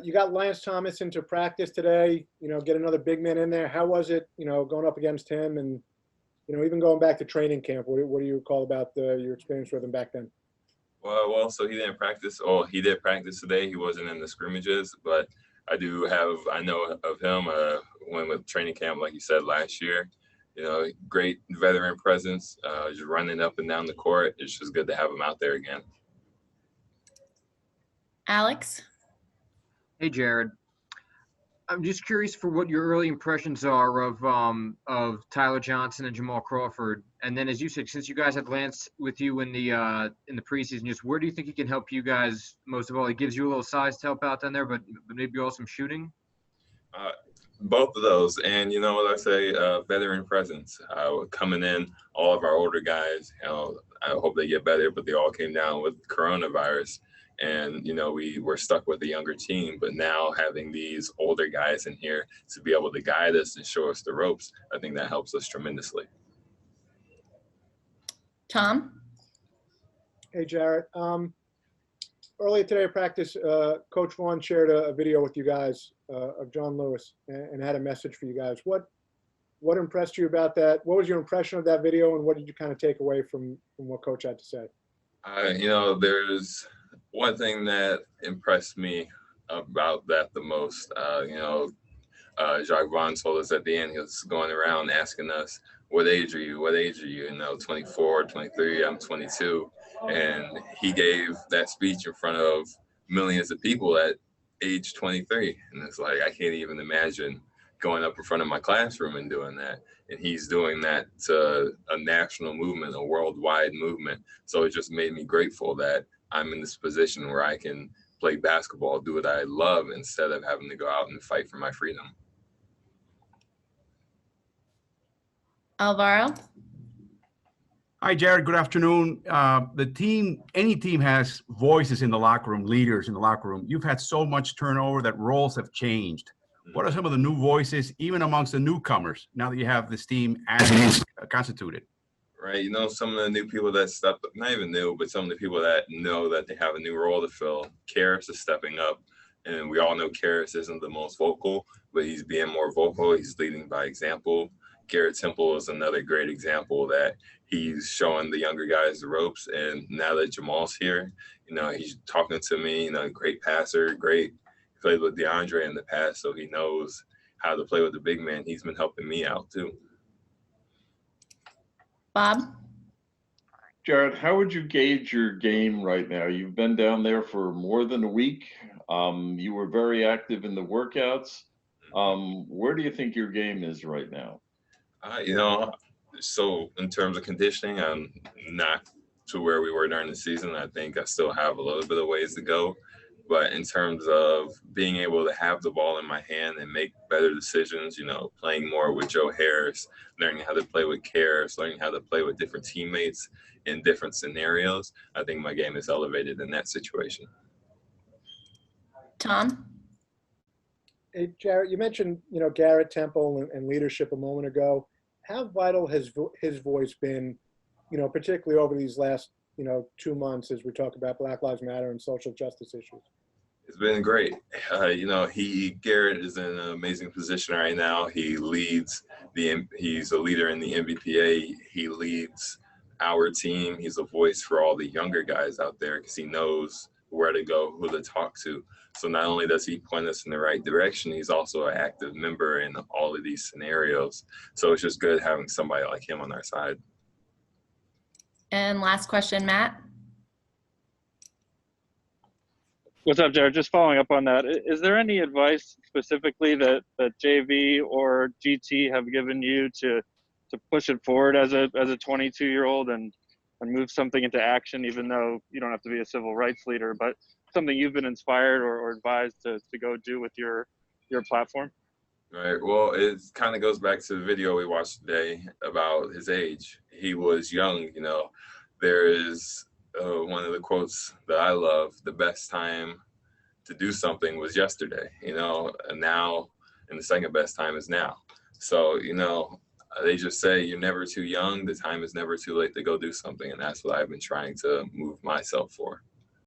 you got Lance Thomas into practice today, get another big man in there. How was it, going up against him and, even going back to training camp? What do you recall about your experience with him back then? Well, so he didn't practice. Oh, he did practice today. He wasn't in the scrimmages, but I know of him. Went with training camp, like you said, last year. Great veteran presence, just running up and down the court. It's just good to have him out there again. Alex? Hey, Jarrett. I'm just curious for what your early impressions are of Tyler Johnson and Jamal Crawford. And then, as you said, since you guys had Lance with you in the preseason, just where do you think he can help you guys most of all? He gives you a little size to help out down there, but maybe also some shooting? Both of those. And you know what I say, veteran presence. Coming in, all of our older guys, I hope they get better, but they all came down with coronavirus. And, we were stuck with a younger team, but now having these older guys in here to be able to guide us and show us the ropes, I think that helps us tremendously. Tom? Hey, Jarrett. Earlier today at practice, Coach Vaughn shared a video with you guys of John Lewis and had a message for you guys. What impressed you about that? What was your impression of that video, and what did you kind of take away from what Coach had to say? There's one thing that impressed me about that the most. Jacques Vaughn told us at the end, he was going around asking us, what age are you? 24, 23, I'm 22. And he gave that speech in front of millions of people at age 23. And it's like, I can't even imagine going up in front of my classroom and doing that. And he's doing that to a national movement, a worldwide movement. So it just made me grateful that I'm in this position where I can play basketball, do what I love, instead of having to go out and fight for my freedom. Alvaro? Hi, Jared. Good afternoon. Any team has voices in the locker room, leaders in the locker room. You've had so much turnover that roles have changed. What are some of the new voices, even amongst the newcomers, now that you have this team as constituted? Right. Some of the new people that stepped up, not even new, but some of the people that know that they have a new role to fill. Karras is stepping up. And we all know Karras isn't the most vocal, but he's being more vocal. He's leading by example. Garrett Temple is another great example that he's showing the younger guys the ropes. And now that Jamal's here, he's talking to me, great passer, great. He played with DeAndre in the past, so he knows how to play with the big man. He's been helping me out too. Bob? Jarrett, how would you gauge your game right now? You've been down there for more than a week. You were very active in the workouts. Where do you think your game is right now? So in terms of conditioning, I'm not to where we were during the season. I think I still have a little bit of ways to go. But in terms of being able to have the ball in my hand and make better decisions, playing more with Joe Harris, learning how to play with Karras, learning how to play with different teammates in different scenarios, I think my game is elevated in that situation. Tom? Hey, Jarrett, you mentioned, Garrett Temple and leadership a moment ago. How vital has his voice been, particularly over these last, 2 months as we talk about Black Lives Matter and social justice issues? It's been great. Garrett is in an amazing position right now. He's a leader in the NBPA. He leads our team. He's a voice for all the younger guys out there because he knows where to go, who to talk to. So not only does he point us in the right direction, he's also an active member in all of these scenarios. So it's just good having somebody like him on our side. And last question, Matt. What's up, Jared? Just following up on that. Is there any advice specifically that JV or GT have given you to push it forward as a 22-year-old and move something into action, even though you don't have to be a civil rights leader, but something you've been inspired or advised to go do with your platform? Right. Well, it kind of goes back to the video we watched today about his age. He was young. There is one of the quotes that I love: the best time to do something was yesterday, and now, and the second best time is now. So, they just say you're never too young. The time is never too late to go do something. And that's what I've been trying to move myself for.